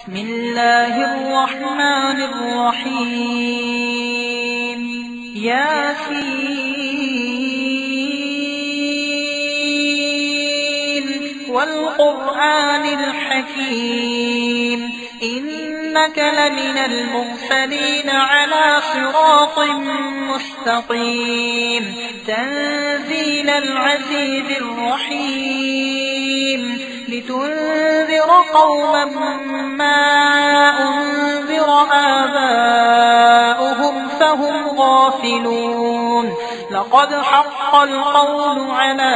بسم الله الرحمن الرحيم ياسين والقرآن الحكيم إنك لمن المرسلين على صراط مستقيم تنزيل العزيز الرحيم لتنذر قوما ما أنذر آباؤهم فهم غافلون لقد حق القول على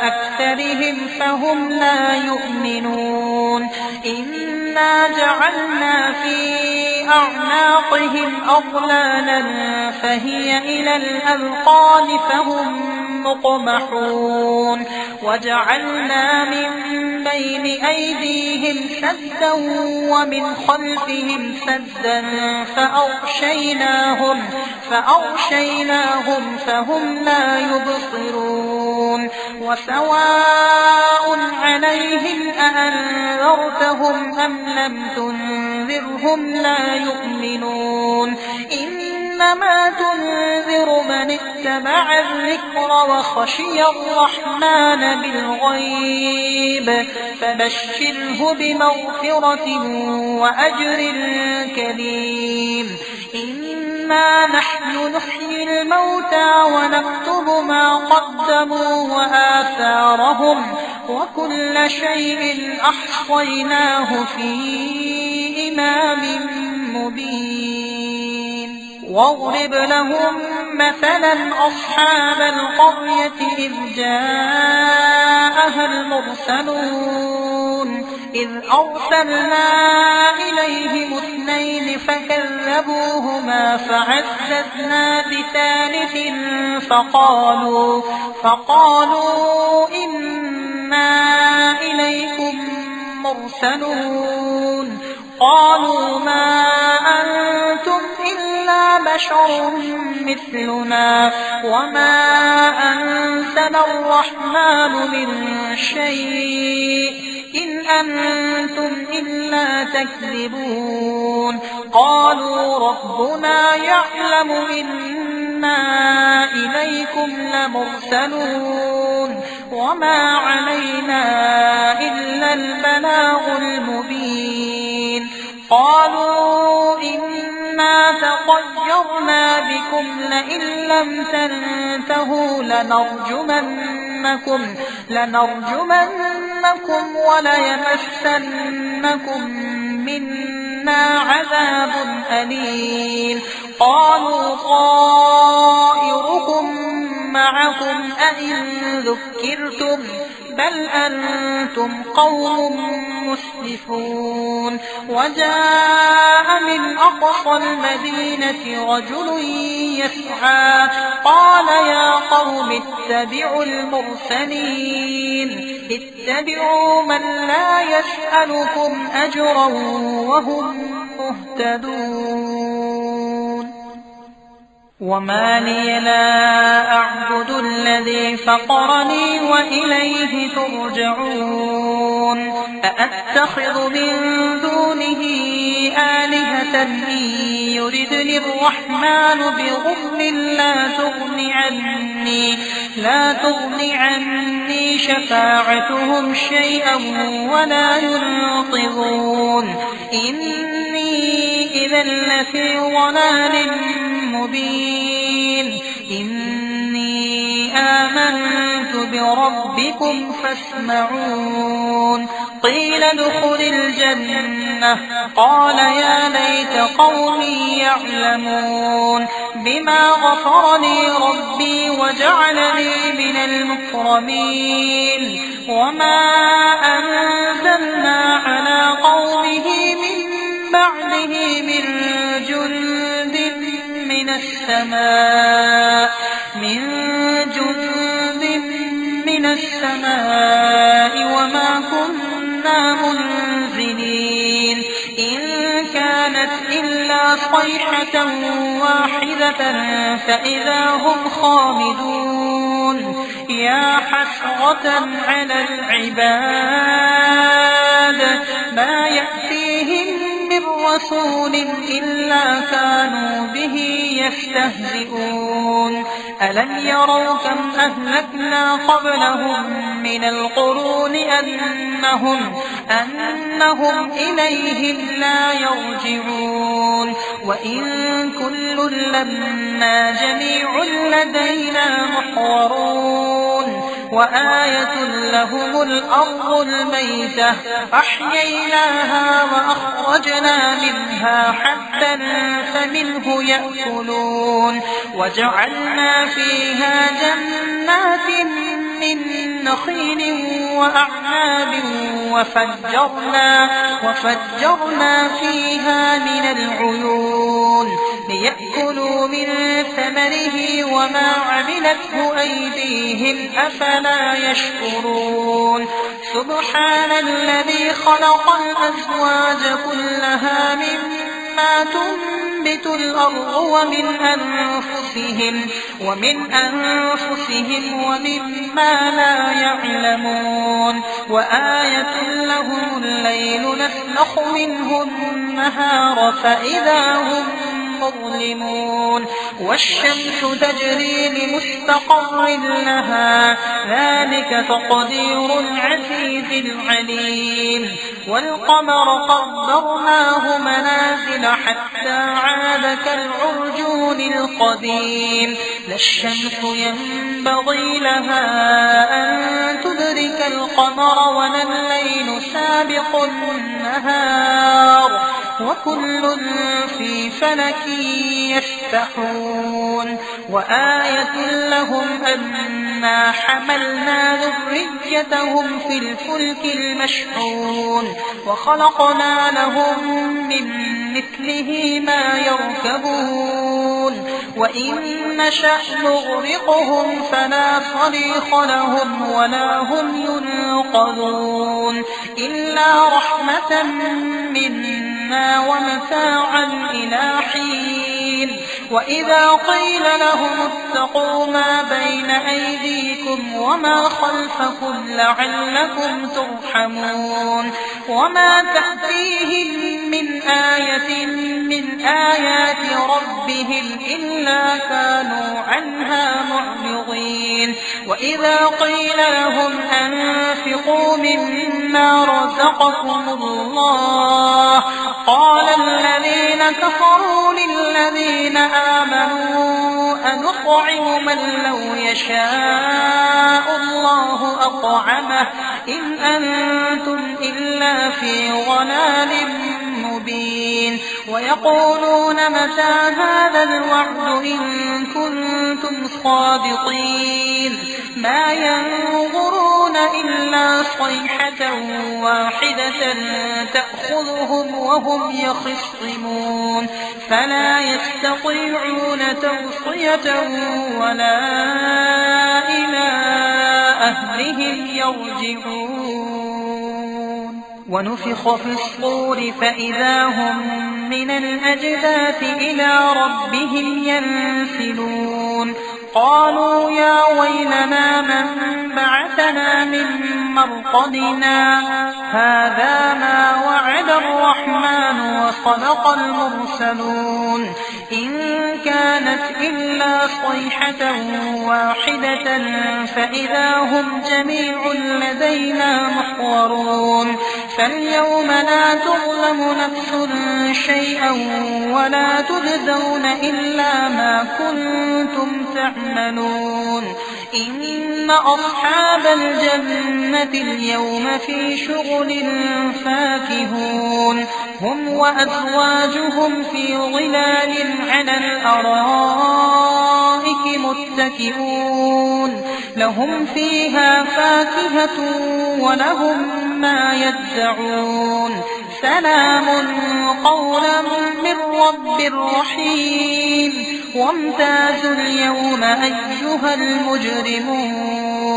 أكثرهم فهم لا يؤمنون إنا جعلنا في أعناقهم أغلالا فهي إلى الأذقان فهم مقمحون وجعلنا من بين أيديهم سدا ومن خلفهم سدا فأغشيناهم فهم لا يبصرون وسواء عليهم أأنذرتهم أم لم تنذرهم لا يؤمنون إنما تنذر من اتبع الذكر وخشي الرحمن بالغيب فبشره بمغفرة وأجر كريم إنا نحن نحيي الموتى ونكتب ما قدموا وآثارهم وكل شيء أحصيناه في إمام مبين واضرب لهم مثلا أصحاب القرية إذ جاءها المرسلون إذ أرسلنا إليهم اثنين فكذبوهما فعززنا بثالث فقالوا إنا إليكم مرسلون قالوا ما أنتم إلا بشر مثلنا وما أنزل الرحمن من شيء إن أنتم إلا تكذبون قالوا ربنا يعلم إنا إليكم لمرسلون وما علينا إلا البلاغ المبين قالوا إنا تطيرنا بكم لئن لم تنتهوا لنرجمنكم وليمسنكم منا عذاب أليم قالوا طائركم معكم أئن ذكرتم بل أنتم قوم مسرفون وجاء من أقصى المدينة رجل يسعى قال يا قوم اتبعوا المرسلين اتبعوا من لا يسألكم أجرا وهم مهتدون وما لي لا أعبد الذي فطرني وإليه ترجعون أأتخذ من دونه آلهة إن يردني الرحمن بضر لا تغني عني شفاعتهم شيئا ولا ينقذون إني إذا لفي ضلال مبين إني آمنت بربكم فاسمعون قيل ادخل الجنة قال يا ليت قومي يعلمون بما غفر لي ربي وجعلني من المكرمين وما أنزلنا على قومه من بعده من جند من السماء وما كنا منزلين إن كانت إلا صيحة واحدة فإذا هم خامدون يا حسرة على العباد ما يأتيهم رسول إلا كانوا به يستهزئون ألم يروا كم أهلكنا قبلهم من القرون أنهم إليهم لا يرجعون وإن كل لما جميع لدينا محضرون وآية لهم الأرض الميتة أحييناها وأخرجنا منها حبا فمنه يأكلون وجعلنا فيها جنات من نخيل وأعناب وفجرنا فيها من العيون ليأكلوا من ثمره وما عملته أيديهم أفلا يشكرون سبحان الذي خلق الأزواج كلها مما تنبت الأرض ومن أنفسهم ومما لا يعلمون وآية لهم الليل نسلخ منه النهار فإذا هم مظلمون والشمس تجري لمستقر لها ذلك تقدير العزيز العليم والقمر قدرناه منازل حتى عاد كالعرجون القديم لا الشمس ينبغي لها أن تدرك القمر ولا الليل سابق النهار وكل في فلك يسبحون وآية لهم أنا حملنا ذريتهم في الفلك المشحون وخلقنا لهم من مثله ما يركبون وإن نشأ نغرقهم فلا صريخ لهم ولا هم ينقذون إلا رحمة منا ومتاعا إلى حين وإذا قيل لهم اتقوا ما بين أيديكم وما خلفكم لعلكم ترحمون وما تأتيهم من آية من آيات ربهم إلا كانوا عنها معرضين وإذا قيل لهم أنفقوا مما رزقكم الله قال الذين كفروا للذين آمنوا أنطعم من لو يشاء الله أطعمه إن أنتم إلا في ضلال مبين ويقولون متى هذا الوعد إن كنتم صادقين ما ينظرون إلا صيحة واحدة تأخذهم وهم يخصمون فلا يستطيعون توصية ولا إلى أهلهم يرجعون ونفخ في الصور فإذا هم من الأجداث إلى ربهم ينسلون قالوا يا ويلنا من بعثنا من مرقدنا هذا ما وعد الرحمن وصدق المرسلون إن كانت إلا صيحة واحدة فإذا هم جميع لدينا محضرون فاليوم لا تظلم نفس شيئا ولا تجزون إلا ما كنتم تعملون إن أصحاب الجنة اليوم في شغل فاكهون هم وأزواجهم في ظلال على الأرائك متكئون لهم فيها فاكهة ولهم ما يدعون سلام قولا من رب رحيم وامتازوا اليوم أيها المجرمون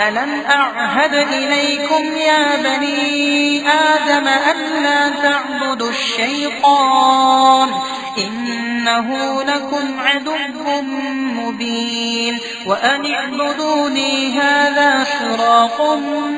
ألم أعهد إليكم يا بني آدم ألا تعبدوا الشيطان إنه لكم عدو مبين وأن اعبدوني هذا صراط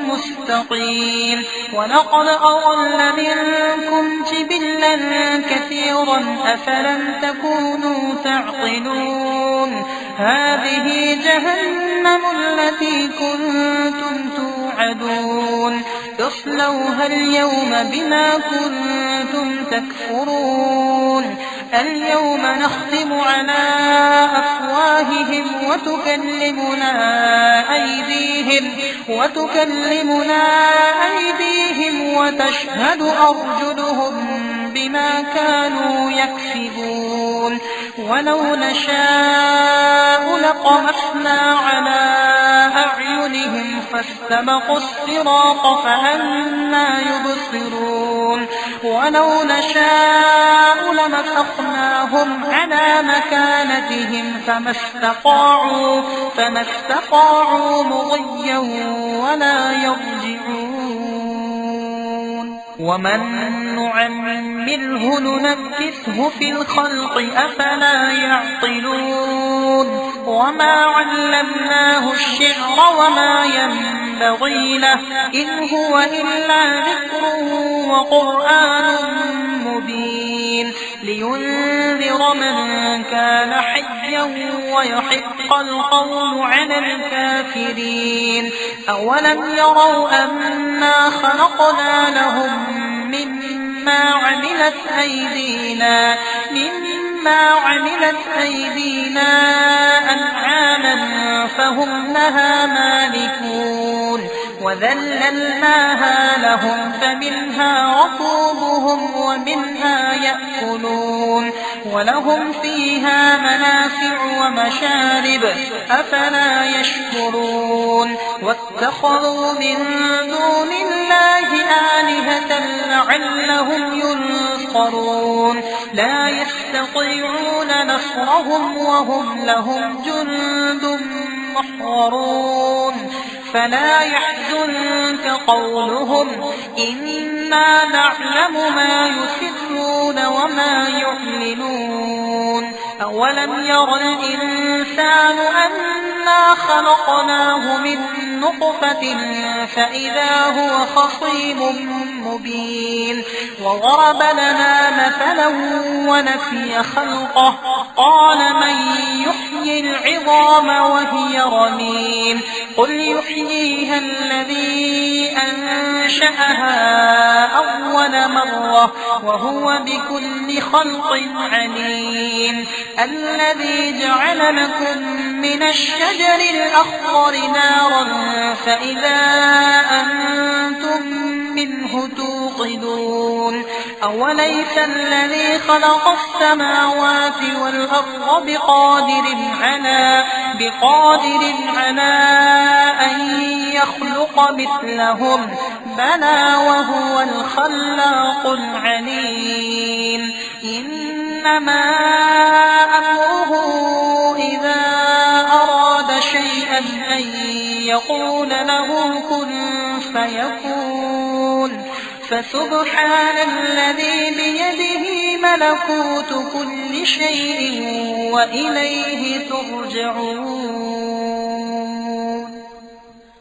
مستقيم ولقد أضل منكم إبلا كثيرا أفلم تكونوا تعقلون هذه جهنم التي كنتم توعدون اصلوها اليوم بما كنتم تكفرون اليوم نختم على أفواههم وتكلمنا أيديهم وتشهد أرجلهم بما كانوا يكسبون ولو نشاء لطمسنا على أعينهم فاستبقوا الصراط فأنى يبصرون ولو نشاء لمسخناهم على مكانتهم فما استطاعوا مضيا ولا يرجعون ومن نعمره ننكسه في الخلق أفلا يعقلون وما علمناه الشعر وما ينبغي له إن هو إلا ذكر وقرآن مبين لينذر من كان حيا ويحق القول على الكافرين أولم يروا أنا خلقنا لهم مما عملت أيدينا أنعاما فهم لها مالكون وذللناها لهم فمنها ركوبهم ومنها يأكلون ولهم فيها منافع ومشارب أفلا يشكرون واتخذوا من دون الله آلهة لعلهم ينصرون لا يستطيعون نصرهم وهم لهم جند محضرون فلا يحزنك قولهم إنا نعلم ما يسرون وما يعلنون أولم ير الإنسان أنا خلقناه من نطفة فإذا هو خصيم مبين وضرب لنا مثلا ونسي خلقه قال من يحيي العظام وهي رميم قل يحييها الذي أنشأها أول مرة وهو بكل خلق عليم الذي جعل لكم من الشجر الأخضر نارا فإذا أنتم منه توقدون أوليس الذي خلق السماوات والأرض بقادر على أن يخلق مثلهم بلى وهو الخلاق العليم إنما أمره إذا أراد شيئا أن يقول له كن فيكون فسبحان الذي بيده ملكوت كل شيء وإليه ترجعون